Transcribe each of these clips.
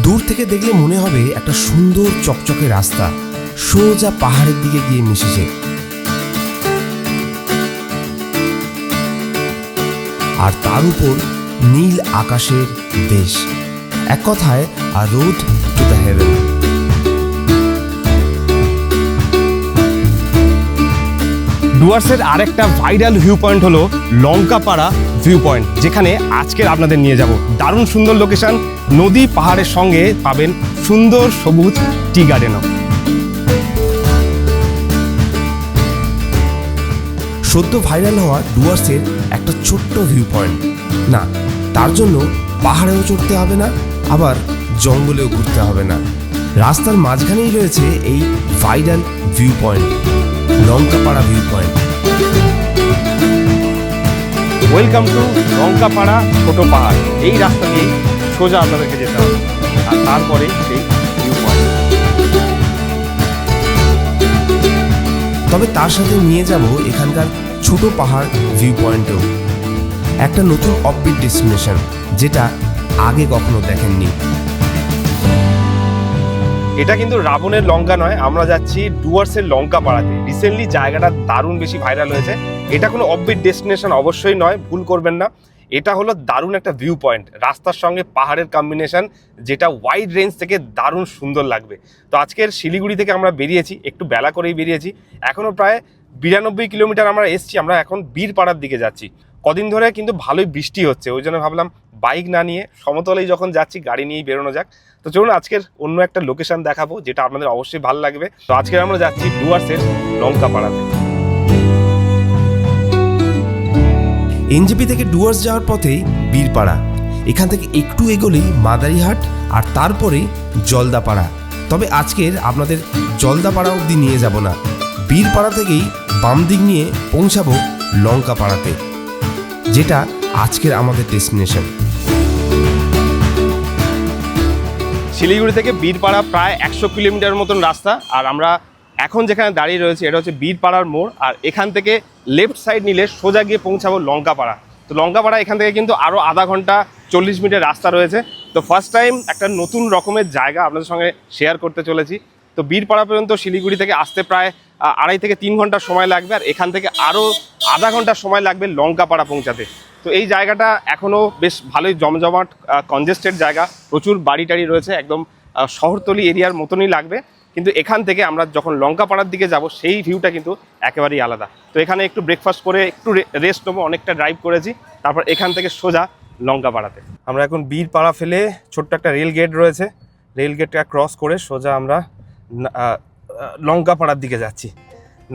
দূর থেকে দেখলে মনে হবে একটা সুন্দর চকচকে রাস্তা সোজা পাহাড়ের দিকে গিয়ে মিশেছে। আর তার উপর নীল আকাশের দেশ, এক কথায় আ রোড টু দ্য হেভেন। ডুয়ার্সের আরেকটা ভাইরাল ভিউ পয়েন্ট হলো লঙ্কাপাড়া ভিউ পয়েন্ট, যেখানে আজকের আপনাদের নিয়ে যাব। দারুণ সুন্দর লোকেশন, নদী পাহাড়ের সঙ্গে পাবেন সুন্দর সবুজ টি গার্ডেনও। সদ্য ভাইরাল হওয়া ডুয়ার্সের একটা ছোট্ট ভিউ পয়েন্ট। না, তার জন্য পাহাড়েও চড়তে হবে না, আবার জঙ্গলেও ঘুরতে হবে না। রাস্তার মাঝখানেই রয়েছে এই viral view point, Lankapara view point. Welcome to Lankapara ছোট পাহাড়। এই রাস্তা দিয়ে সোজা আপনাদেরকে যেতে হবে, আর তারপরে সেই ভিউ পয়েন্ট। তবে তার সাথে নিয়ে যাব এখানকার ছোট পাহাড় ভিউ পয়েন্টেও, একটা নতুন অফবিট ডেস্টিনেশন যেটা আগে কখনো দেখেননি। এটা কিন্তু রাবণের লঙ্কা নয়, আমরা যাচ্ছি ডুয়ার্সের লঙ্কাপাড়াতে। রিসেন্টলি জায়গাটা দারুণ বেশি ভাইরাল হয়েছে। এটা কোনো অফবিট ডেস্টিনেশন অবশ্যই নয়, ভুল করবেন না। এটা হলো দারুণ একটা ভিউ পয়েন্ট, রাস্তার সঙ্গে পাহাড়ের কম্বিনেশন, যেটা ওয়াইড রেঞ্জ থেকে দারুণ সুন্দর লাগবে। তো আজকের শিলিগুড়ি থেকে আমরা বেরিয়েছি, একটু বেলা করেই বেরিয়েছি। এখনও প্রায় 92 কিলোমিটার আমরা এসছি। আমরা এখন বীরপাড়ার দিকে যাচ্ছি। কদিন ধরে কিন্তু ভালোই বৃষ্টি হচ্ছে, ওই জন্য ভাবলাম বাইক না নিয়ে সমতলেই যখন যাচ্ছি গাড়ি নিয়েই বেরোনো যাক। তো চলুন আজকের অন্য একটা লোকেশন দেখাবো, যেটা আপনাদের অবশ্যই ভালো লাগবে। তো আজকে আমরা যাচ্ছি ডুয়ার্সের লঙ্কাপাড়াতে। এনজেপি থেকে ডুয়ার্স যাওয়ার পথেই বীরপাড়া। এখান থেকে একটু এগোলেই মাদারিহাট, আর তারপরেই জলদাপাড়া। তবে আজকের আপনাদের জলদাপাড়া অবধি নিয়ে যাব না, বীরপাড়া থেকেই বাম দিক নিয়ে পৌঁছাবো লঙ্কাপাড়াতে, যেটা আজকের আমাদের ডেস্টিনেশন। শিলিগুড়ি থেকে বীরপাড়া প্রায় 100 কিলোমিটার মতন রাস্তা। আর আমরা এখন যেখানে দাঁড়িয়ে রয়েছে এটা হচ্ছে বীরপাড়ার মোড়। আর এখান থেকে লেফট সাইড নিলে সোজা গিয়ে পৌঁছাবো লঙ্কাপাড়া। তো লঙ্কাপাড়া এখান থেকে কিন্তু আরও আধা ঘন্টা 40 মিনিটের রাস্তা রয়েছে। তো ফার্স্ট টাইম একটা নতুন রকমের জায়গা আপনাদের সঙ্গে শেয়ার করতে চলেছি। তো বীরপাড়া পর্যন্ত শিলিগুড়ি থেকে আসতে প্রায় 2.5 থেকে 3 ঘন্টা সময় লাগবে, আর এখান থেকে আরও আধা ঘন্টা সময় লাগবে লঙ্কাপাড়া পৌঁছাতে। তো এই জায়গাটা এখনও বেশ ভালোই জমজমাট কনজেস্টেড জায়গা, প্রচুর বাড়ি টাড়ি রয়েছে, একদম শহরতলি এরিয়ার মতনই লাগবে। কিন্তু এখান থেকে আমরা যখন লঙ্কাপাড়ার দিকে যাব সেই ভিউটা কিন্তু একেবারেই আলাদা। তো এখানে একটু ব্রেকফাস্ট করে একটু রেস্ট নেবো, অনেকটা ড্রাইভ করেছি। তারপর এখান থেকে সোজা লঙ্কাপাড়াতে। আমরা এখন বীরপাড়া ফেলে ছোট্ট একটা রেল গেট রয়েছে, রেল গেটটা ক্রস করে সোজা আমরা লঙ্কাপাড়ার দিকে যাচ্ছি।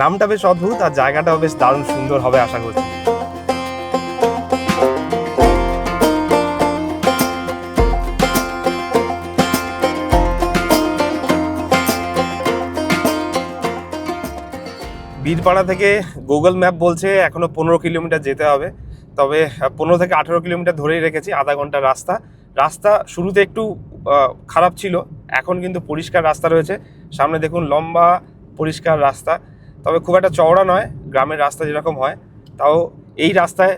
নামটা বেশ অদ্ভুত, আর জায়গাটাও বেশ দারুণ সুন্দর হবে আশা করছি। বীরপাড়া থেকে গুগল ম্যাপ বলছে এখনো 15 কিলোমিটার যেতে হবে। তবে 15 থেকে 18 কিলোমিটার ধরেই রেখেছি, আধা ঘন্টার রাস্তা। রাস্তা শুরুতে একটু খারাপ ছিল, এখন কিন্তু পরিষ্কার রাস্তা রয়েছে। সামনে দেখুন লম্বা পরিষ্কার রাস্তা, তবে খুব একটা চওড়া নয়, গ্রামের রাস্তা যেরকম হয়। তাও এই রাস্তায়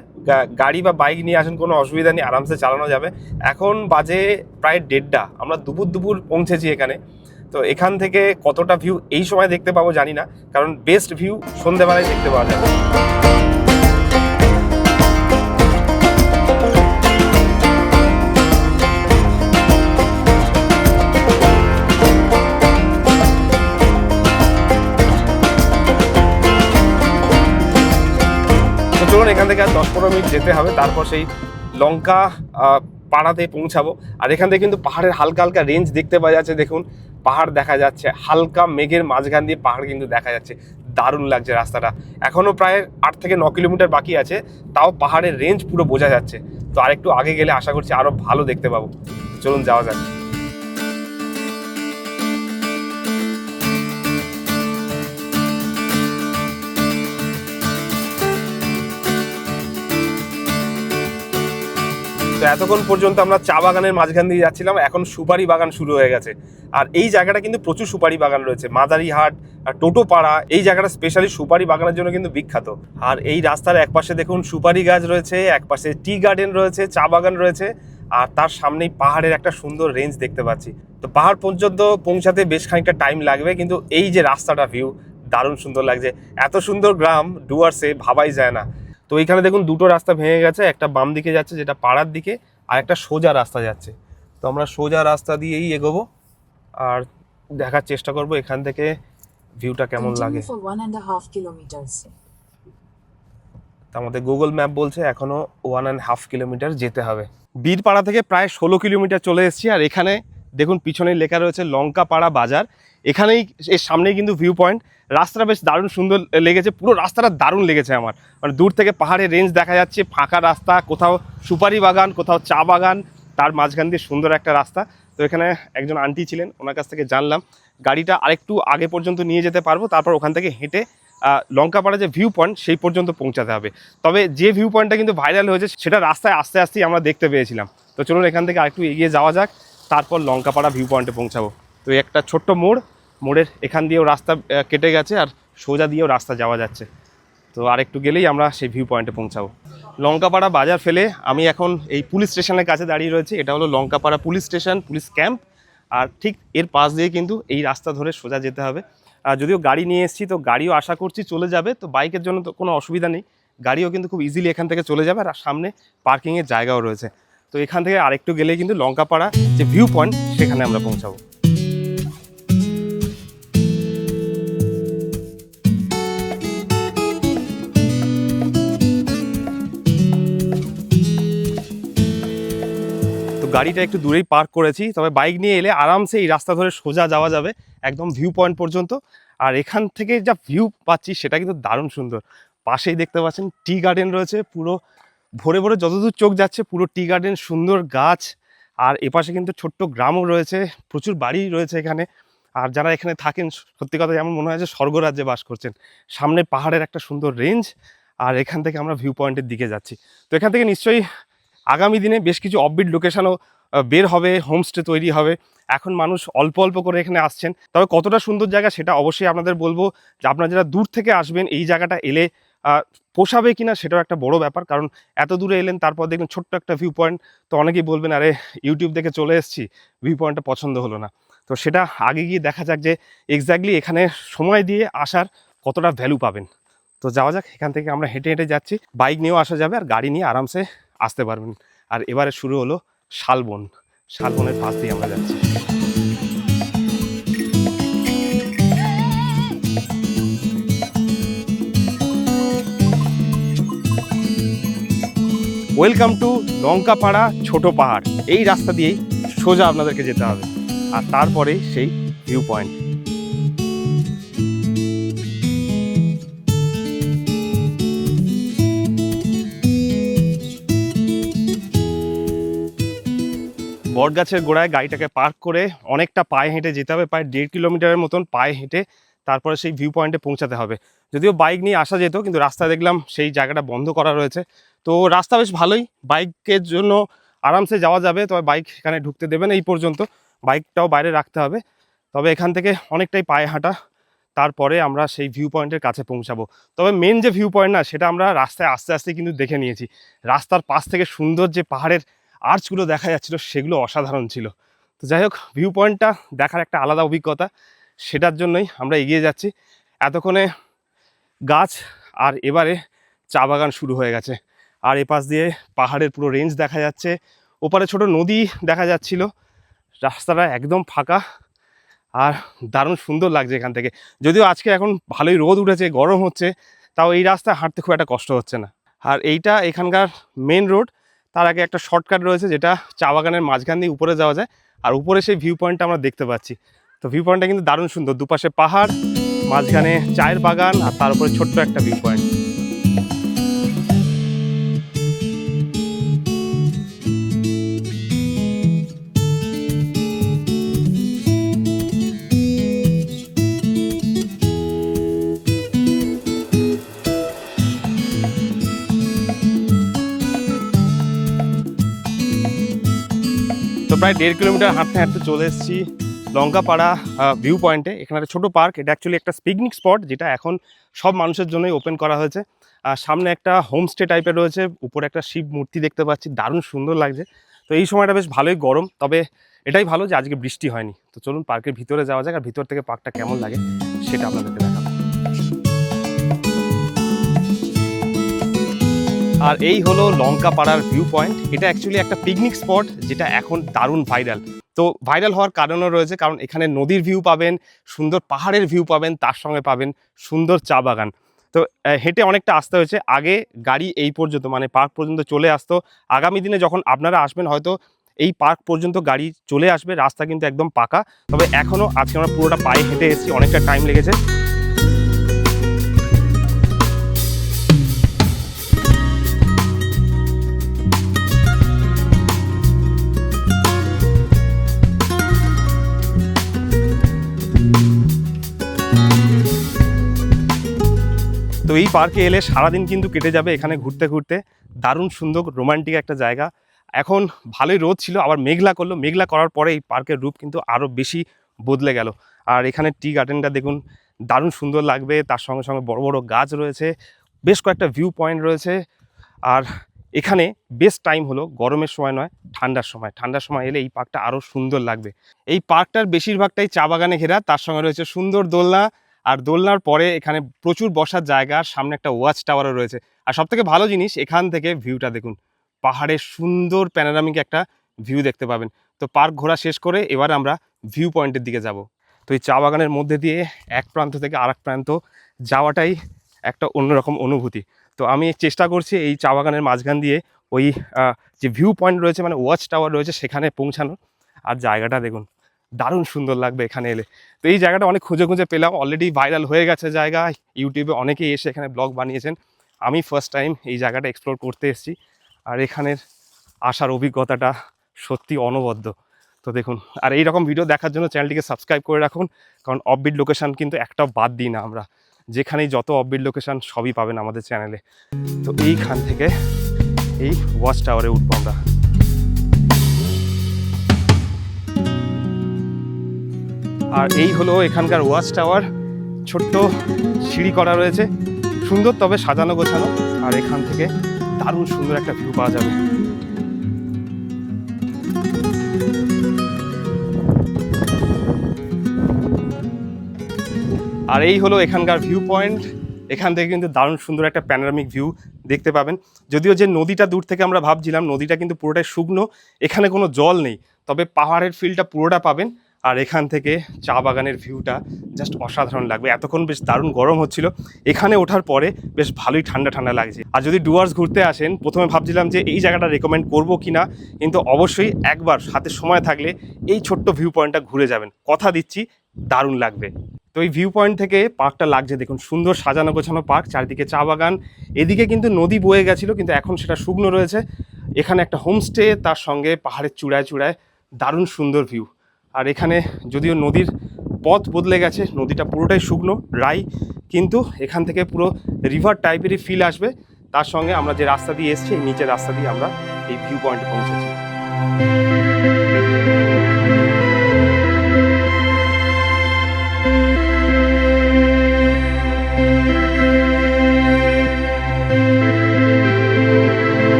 গাড়ি বা বাইক নিয়ে আসেন কোনো অসুবিধা নেই, আরামসে চালানো যাবে। এখন বাজে প্রায় 1:30, আমরা দুপুর পৌঁছেছি এখানে। তো এখান থেকে কতটা ভিউ এই সময় দেখতে পাবো জানি না, কারণ বেস্ট ভিউ সন্ধ্যেবেলায় দেখতে পাওয়া যাবে। তো চলুন এখান থেকে আর 10-15 মিনিট যেতে হবে, তারপর সেই লঙ্কা পাড়াতে পৌঁছাবো। আর এখান থেকে কিন্তু পাহাড়ের হালকা হালকা রেঞ্জ দেখতে পাওয়া যাচ্ছে। দেখুন পাহাড় দেখা যাচ্ছে, হালকা মেঘের মাঝখান দিয়ে পাহাড় কিন্তু দেখা যাচ্ছে, দারুণ লাগছে রাস্তাটা। এখনও প্রায় 8 থেকে 9 কিলোমিটার বাকি আছে, তাও পাহাড়ের রেঞ্জ পুরো বোঝা যাচ্ছে। তো আরেকটু আগে গেলে আশা করছি আরও ভালো দেখতে পাবো। চলুন যাওয়া যাক। তো এতক্ষণ পর্যন্ত আমরা চা বাগানের মাঝখান দিয়ে যাচ্ছিলাম, এখন সুপারি বাগান শুরু হয়ে গেছে। আর এই জায়গাটা কিন্তু প্রচুর সুপারি বাগান রয়েছে, মাদারিহাট আর টোটোপাড়া এই জায়গাটা স্পেশালি সুপারি বাগানের জন্য কিন্তু বিখ্যাত। আর এই রাস্তার একপাশে দেখুন সুপারি গাছ রয়েছে, একপাশে টি গার্ডেন রয়েছে, চা বাগান রয়েছে, আর তার সামনেই পাহাড়ের একটা সুন্দর রেঞ্জ দেখতে পাচ্ছি। তো পাহাড় পর্যন্ত পৌঁছাতে বেশ খানিকটা টাইম লাগবে, কিন্তু এই যে রাস্তাটা ভিউ দারুণ সুন্দর লাগছে। এত সুন্দর গ্রাম ডুয়ার্সে ভাবাই যায় না। তো এইখানে দেখুন দুটো রাস্তা ভেঙে গেছে, একটা বাম দিকে যাচ্ছে যেটা পাড়ার দিকে, আর একটা সোজা রাস্তা যাচ্ছে। তো আমরা সোজা রাস্তা দিয়েই এগোবো আর দেখার চেষ্টা করব এখান থেকে ভিউটা কেমন লাগে। আমাদের গুগল ম্যাপ বলছে এখনো 1.5 কিলোমিটার যেতে হবে। বীরপাড়া থেকে প্রায় 16 কিলোমিটার চলে এসেছি। আর এখানে দেখুন পিছনেই লেখা রয়েছে লঙ্কাপাড়া বাজার। এখানেই এর সামনেই কিন্তু ভিউ পয়েন্ট। রাস্তাটা বেশ দারুণ সুন্দর লেগেছে, পুরো রাস্তাটা দারুণ লেগেছে আমার। মানে দূর থেকে পাহাড়ের রেঞ্জ দেখা যাচ্ছে, ফাঁকা রাস্তা, কোথাও সুপারি বাগান, কোথাও চা বাগান, তার মাঝখান দিয়ে সুন্দর একটা রাস্তা। তো এখানে একজন আন্টি ছিলেন, ওনার কাছ থেকে জানলাম গাড়িটা আরেকটু আগে পর্যন্ত নিয়ে যেতে পারবো, তারপর ওখান থেকে হেঁটে লঙ্কাপাড়া যে ভিউ পয়েন্ট সেই পর্যন্ত পৌঁছাতে হবে। তবে যে ভিউ পয়েন্টটা কিন্তু ভাইরাল হয়েছে সেটা রাস্তায় আস্তে আস্তেই আমরা দেখতে পেয়েছিলাম। তো চলুন এখান থেকে আরেকটু এগিয়ে যাওয়া যাক, তারপর লঙ্কাপাড়া ভিউ পয়েন্টে পৌঁছাবো। তো একটা ছোট্ট মোড়ের এখান দিয়েও রাস্তা কেটে গেছে, আর সোজা দিয়েও রাস্তা যাওয়া যাচ্ছে। তো আরেকটু গেলেই আমরা সেই ভিউ পয়েন্টে পৌঁছাবো। লঙ্কাপাড়া বাজার ফেলে আমি এখন এই পুলিশ স্টেশনের কাছে দাঁড়িয়ে রয়েছি। এটা হলো Lankapara police station, police camp. আর ঠিক এর পাশ দিয়ে কিন্তু এই রাস্তা ধরে সোজা যেতে হবে। আর যদিও গাড়ি নিয়ে এসেছি, তো গাড়িও আশা করছি চলে যাবে। তো বাইকের জন্য তো কোনো অসুবিধা নেই, গাড়িও কিন্তু খুব ইজিলি এখান থেকে চলে যাবে। আর সামনে পার্কিংয়ের জায়গাও রয়েছে। তো এখান থেকে আরেকটু গেলেই কিন্তু লঙ্কাপাড়া যে ভিউ পয়েন্ট সেখানে আমরা পৌঁছাবো। তো গাড়িটা একটু দূরেই পার্ক করেছি, তবে বাইক নিয়ে এলে আরামসে এই রাস্তা ধরে সোজা যাওয়া যাবে একদম ভিউ পয়েন্ট পর্যন্ত। আর এখান থেকে যা ভিউ পাচ্ছি সেটা কিন্তু দারুণ সুন্দর। পাশেই দেখতে পাচ্ছেন টি গার্ডেন রয়েছে, পুরো ভোরে ভোরে যতদূর চোখ যাচ্ছে পুরো টি গার্ডেন, সুন্দর গাছ। আর এপাশে কিন্তু ছোট্ট গ্রামও রয়েছে, প্রচুর বাড়ি রয়েছে এখানে। আর যারা এখানে থাকেন সত্যি কথা যেমন মনে হয় যে স্বর্গরাজ্যে বাস করছেন। সামনে পাহাড়ের একটা সুন্দর রেঞ্জ, আর এখান থেকে আমরা ভিউ পয়েন্টের দিকে যাচ্ছি। তো এখান থেকে নিশ্চয়ই আগামী দিনে বেশ কিছু অফবিট লোকেশনও বের হবে, হোমস্টে তৈরি হবে। এখন মানুষ অল্প অল্প করে এখানে আসছেন, তবে কতটা সুন্দর জায়গা সেটা অবশ্যই আপনাদের বলবো। যে আপনারা যারা দূর থেকে আসবেন এই জায়গাটা এলে পোষাবে কিনা সেটাও একটা বড় ব্যাপার। কারণ এত দূরে এলেন, তারপর দেখবেন ছোট্ট একটা ভিউ পয়েন্ট, তো অনেকেই বলবেন আরে ইউটিউব দেখে চলে এসেছি, ভিউ পয়েন্টটা পছন্দ হলো না। তো সেটা আগে গিয়ে দেখা যাক যে এক্স্যাক্টলি এখানে সময় দিয়ে আসার কতটা ভ্যালু পাবেন। তো যাওয়া যাক, এখান থেকে আমরা হেঁটে হেঁটে যাচ্ছি। বাইক নিয়েও আসা যাবে আর গাড়ি নিয়ে আরামসে আসতে পারবেন। আর এবারে শুরু হলো শালবন। শালবনের পাশ দিয়ে আমরা যাচ্ছি। ওয়েলকাম টু লঙ্কাপাড়া ছোট পাহাড়। এই রাস্তা দিয়েই সোজা আপনাদেরকে যেতে হবে, আর তারপরে সেই ভিউ পয়েন্ট। বটগাছের গোড়ায় গাড়িটাকে পার্ক করে অনেকটা পায়ে হেঁটে যেতে হবে, প্রায় 1.5 কিলোমিটারের মতন পায়ে হেঁটে তারপরে সেই ভিউ পয়েন্টে পৌঁছাতে হবে। যদিও বাইক নিয়ে আসা যেত, কিন্তু রাস্তায় দেখলাম সেই জায়গাটা বন্ধ করা রয়েছে। তো রাস্তা বেশ ভালোই, বাইকের জন্য আরামসে যাওয়া যাবে, তবে বাইক এখানে ঢুকতে দেবেন এই পর্যন্ত, বাইকটাও বাইরে রাখতে হবে। তবে এখান থেকে অনেকটাই পায়ে হাঁটা, তারপরে আমরা সেই ভিউ পয়েন্টের কাছে পৌঁছাবো। তবে মেন যে ভিউ পয়েন্ট না, সেটা আমরা রাস্তায় আস্তে আস্তে কিন্তু দেখে নিয়েছি। রাস্তার পাশ থেকে সুন্দর যে পাহাড়ের আর্চগুলো দেখা যাচ্ছিল সেগুলো অসাধারণ ছিল। তো যাই হোক, ভিউ পয়েন্টটা দেখার একটা আলাদা অভিজ্ঞতা, সেটার জন্যই আমরা এগিয়ে যাচ্ছি। এতক্ষণে গাছ, আর এবারে চা বাগান শুরু হয়ে গেছে। আর এপাশ দিয়ে পাহাড়ের পুরো রেঞ্জ দেখা যাচ্ছে, ওপারে ছোট নদী দেখা যাচ্ছিল। রাস্তাটা একদম ফাঁকা আর দারুণ সুন্দর লাগছে এখান থেকে। যদিও আজকে এখন ভালোই রোদ উঠেছে, গরম হচ্ছে, তাও এই রাস্তায় হাঁটতে খুব একটা কষ্ট হচ্ছে না। আর এইটা এখানকার মেন রোড, তার আগে একটা শর্টকাট রয়েছে যেটা চা বাগানের মাঝখান দিয়ে উপরে যাওয়া যায়। আর উপরে সেই ভিউ পয়েন্টটা আমরা দেখতে পাচ্ছি। তো ভিউ পয়েন্টটা কিন্তু দারুণ সুন্দর, দুপাশে পাহাড়, মাঝখানে চায়ের বাগান, আর তার উপরে ছোট্ট একটা ভিউ পয়েন্ট। তো প্রায় 1.5 কিলোমিটার হাঁটতে হাঁটতে চলে এসেছি লঙ্কাপাড়া ভিউ পয়েন্টে। এখানে একটা ছোটো পার্ক, এটা অ্যাকচুয়ালি একটা পিকনিক স্পট যেটা এখন সব মানুষের জন্যই ওপেন করা হয়েছে। আর সামনে একটা হোমস্টে টাইপের রয়েছে, উপরে একটা শিব মূর্তি দেখতে পাচ্ছি, দারুণ সুন্দর লাগছে। তো এই সময়টা বেশ ভালোই গরম, তবে এটাই ভালো যে আজকে বৃষ্টি হয়নি। তো চলুন পার্কের ভিতরে যাওয়া যাক, আর ভিতর থেকে পার্কটা কেমন লাগে সেটা আপনাদেরকে দেখাবো। আর এই হলো লঙ্কাপাড়ার ভিউ পয়েন্ট। এটা অ্যাকচুয়ালি একটা পিকনিক স্পট যেটা এখন দারুণ ভাইরাল। তো ভাইরাল হওয়ার কারণও রয়েছে, কারণ এখানে নদীর ভিউ পাবেন, সুন্দর পাহাড়ের ভিউ পাবেন, তার সঙ্গে পাবেন সুন্দর চা বাগান। তো হেঁটে অনেকটা আসতে হয়েছে, আগে গাড়ি এই পর্যন্ত মানে পার্ক পর্যন্ত চলে আসতো। আগামী দিনে যখন আপনারা আসবেন হয়তো এই পার্ক পর্যন্ত গাড়ি চলে আসবে, রাস্তা কিন্তু একদম পাকা। তবে এখনও আজকে আমরা পুরোটা পায়ে হেঁটে এসেছি, অনেকটা টাইম লেগেছে। তো এই পার্কে এলে সারাদিন কিন্তু কেটে যাবে এখানে ঘুরতে ঘুরতে। দারুণ সুন্দর রোমান্টিক একটা জায়গা। এখন ভালোই রোদ ছিল, আবার মেঘলা করলো, মেঘলা করার পরে এই পার্কের রূপ কিন্তু আরও বেশি বদলে গেল। আর এখানে টি গার্ডেনটা দেখুন, দারুণ সুন্দর লাগবে। তার সঙ্গে সঙ্গে বড় বড় গাছ রয়েছে, বেশ কয়েকটা ভিউ পয়েন্ট রয়েছে। আর এখানে বেস্ট টাইম হলো গরমের সময় নয়, ঠান্ডার সময়। ঠান্ডার সময় এলে এই পার্কটা আরও সুন্দর লাগবে। এই পার্কটার বেশিরভাগটাই চা বাগানে ঘেরা, তার সঙ্গে রয়েছে সুন্দর দোলনা। আর দোলনার পরে এখানে প্রচুর বসার জায়গা, সামনে একটা ওয়াচ টাওয়ারও রয়েছে। আর সবথেকে ভালো জিনিস, এখান থেকে ভিউটা দেখুন, পাহাড়ের সুন্দর প্যানোরামিক একটা ভিউ দেখতে পাবেন। তো পার্ক ঘোরা শেষ করে এবার আমরা ভিউ পয়েন্টের দিকে যাব। তো এই চা বাগানের মধ্যে দিয়ে এক প্রান্ত থেকে আরেক প্রান্ত যাওয়াটাই একটা অন্যরকম অনুভূতি। তো আমি চেষ্টা করছি এই চা বাগানের মাঝখান দিয়ে ওই যে ভিউ পয়েন্ট রয়েছে মানে ওয়াচ টাওয়ার রয়েছে সেখানে পৌঁছানো। আর জায়গাটা দেখুন, দারুণ সুন্দর লাগবে এখানে এলে। তো এই জায়গাটা অনেক খুঁজে খুঁজে পেলাম, অলরেডি ভাইরাল হয়ে গেছে জায়গা, ইউটিউবে অনেকেই এসে এখানে ব্লগ বানিয়েছেন। আমি ফার্স্ট টাইম এই জায়গাটা এক্সপ্লোর করতে এসেছি, আর এখানের আসার অভিজ্ঞতাটা সত্যি অনবদ্য। তো দেখুন, আর এই রকম ভিডিও দেখার জন্য চ্যানেলটিকে সাবস্ক্রাইব করে রাখুন, কারণ অফবিট লোকেশান কিন্তু একটাও বাদ দিই না আমরা। যেখানেই যত অফবিট লোকেশান সবই পাবেন আমাদের চ্যানেলে। তো এইখান থেকে এই ওয়াচ টাওয়ারে উঠবো আমরা। আর এই হলো এখানকার ওয়াচ টাওয়ার, ছোট্ট সিঁড়ি করা রয়েছে, সুন্দর তবে সাজানো গোছানো। আর এখান থেকে দারুণ সুন্দর একটা ভিউ পাওয়া যাবে। আর এই হলো এখানকার ভিউ পয়েন্ট। এখান থেকে কিন্তু দারুণ সুন্দর একটা প্যানোরামিক ভিউ দেখতে পাবেন। যদিও যে নদীটা দূর থেকে আমরা ভাবছিলাম, নদীটা কিন্তু পুরোটাই শুকনো, এখানে কোনো জল নেই, তবে পাহাড়ের ফিলটা পুরোটা পাবেন। আর এখান থেকে চা বাগানের ভিউটা জাস্ট অসাধারণ লাগবে। এতক্ষণ বেশ দারুণ গরম হচ্ছিল, এখানে ওঠার পরে বেশ ভালোই ঠান্ডা ঠান্ডা লাগছে। আর যদি ডুয়ার্স ঘুরতে আসেন, প্রথমে ভাবছিলাম যে এই জায়গাটা রেকমেন্ড করবো কি না, কিন্তু অবশ্যই একবার হাতে সময় থাকলে এই ছোট্ট ভিউ পয়েন্টটা ঘুরে যাবেন, কথা দিচ্ছি দারুণ লাগবে। তো এই ভিউ পয়েন্ট থেকে পার্কটা লাগছে দেখুন, সুন্দর সাজানো গোছানো পার্ক, চারিদিকে চা বাগান। এদিকে কিন্তু নদী বয়ে গেছিলো, কিন্তু এখন সেটা শুকনো রয়েছে। এখানে একটা হোমস্টে, তার সঙ্গে পাহাড়ের চূড়ায় চূড়ায় দারুণ সুন্দর ভিউ। আর এখানে যদিও নদীর পথ বদলে গেছে, নদীটা পুরোটাই শুকনো রাই, কিন্তু এখান থেকে পুরো রিভার টাইপেরই ফিল আসবে। তার সঙ্গে আমরা যে রাস্তা দিয়ে এসেছি, এই নিচের রাস্তা দিয়ে আমরা এই ভিউ পয়েন্টে পৌঁছেছি।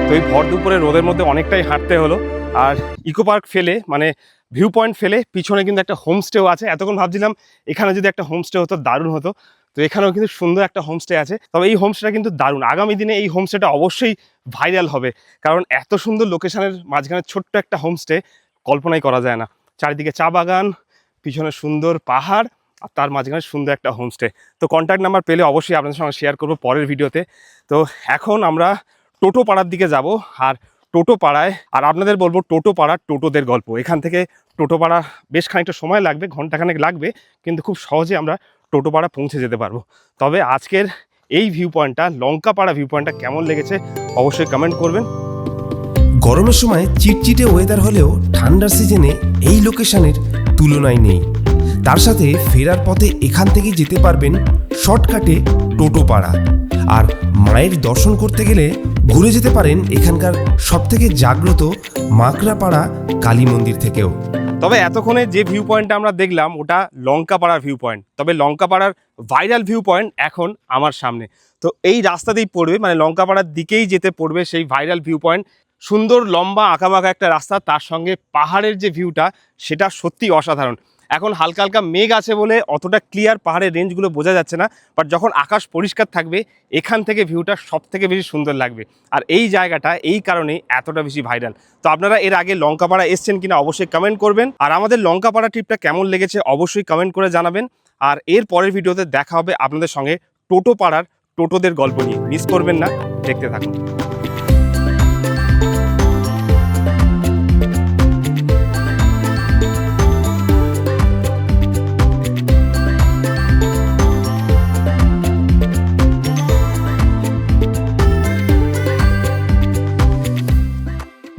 তো এই ভর দুপুরে রোদের মধ্যে অনেকটাই হাঁটতে হলো। আর ইকো পার্ক ফেলে মানে ভিউ পয়েন্ট ফেলে পিছনে কিন্তু একটা হোমস্টেও আছে। এতক্ষণ ভাবছিলাম এখানে যদি একটা হোমস্টে হতো দারুণ হতো। তো এখানেও কিন্তু সুন্দর একটা হোমস্টে আছে, তবে এই হোমস্টেটা কিন্তু দারুণ। আগামী দিনে এই হোমস্টেটা অবশ্যই ভাইরাল হবে, কারণ এত সুন্দর লোকেশনের মাঝখানে ছোট্ট একটা হোমস্টে কল্পনাই করা যায় না। চারিদিকে চা বাগান, পিছনে সুন্দর পাহাড়, আর তার মাঝখানে সুন্দর একটা হোমস্টে। তো কন্ট্যাক্ট নাম্বার পেলে অবশ্যই আপনাদের সঙ্গে শেয়ার করবো পরের ভিডিওতে। তো এখন আমরা টোটো পাড়ার দিকে যাব। আর টোটো পাড়ায়, আর আপনাদের বলবো টোটো পাড়ার টোটোদের গল্প। এখান থেকে টোটো পাড়া বেশ খানিকটা সময় লাগবে, ঘন্টাখানেক লাগবে, কিন্তু খুব সহজে আমরা টোটো পাড়া পৌঁছে যেতে পারবো। তবে আজকের এই ভিউ পয়েন্টটা, লঙ্কাপাড়া ভিউ পয়েন্টটা কেমন লেগেছে অবশ্যই কমেন্ট করবেন। গরমের সময় চিটচিটে ওয়েদার হলেও ঠান্ডার সিজনে এই লোকেশনের তুলনায় নেই। তার সাথে ফেরার পথে এখান থেকে যেতে পারবেন শর্টকাটে টোটোপাড়া। আর মায়ের দর্শন করতে গেলে ঘুরে যেতে পারেন এখানকার সবথেকে জাগ্রত মাকড়াপাড়া কালী মন্দির থেকেও। তবে এতক্ষণে যে ভিউ পয়েন্টটা আমরা দেখলাম ওটা লঙ্কাপাড়ার ভিউ পয়েন্ট। তবে লঙ্কাপাড়ার ভাইরাল ভিউ পয়েন্ট এখন আমার সামনে। তো এই রাস্তাতেই পড়বে, মানে লঙ্কাপাড়ার দিকেই যেতে পড়বে সেই ভাইরাল ভিউ পয়েন্ট। সুন্দর লম্বা আঁকাবাঁকা একটা রাস্তা, তার সঙ্গে পাহাড়ের যে ভিউটা সেটা সত্যি অসাধারণ। এখন হালকা হালকা মেঘ আছে বলে অতটা ক্লিয়ার পাহাড়ের রেঞ্জগুলো বোঝা যাচ্ছে না, বাট যখন আকাশ পরিষ্কার থাকবে এখান থেকে ভিউটা সব থেকে বেশি সুন্দর লাগবে। আর এই জায়গাটা এই কারণেই এতটা বেশি ভাইরাল। তো আপনারা এর আগে লঙ্কাপাড়া এসছেন কিনা অবশ্যই কমেন্ট করবেন, আর আমাদের লঙ্কাপাড়া ট্রিপটা কেমন লেগেছে অবশ্যই কমেন্ট করে জানাবেন। আর এর পরের ভিডিওতে দেখা হবে আপনাদের সঙ্গে টোটোপাড়ার টোটোদের গল্প নিয়ে। মিস করবেন না, দেখতে থাকুন।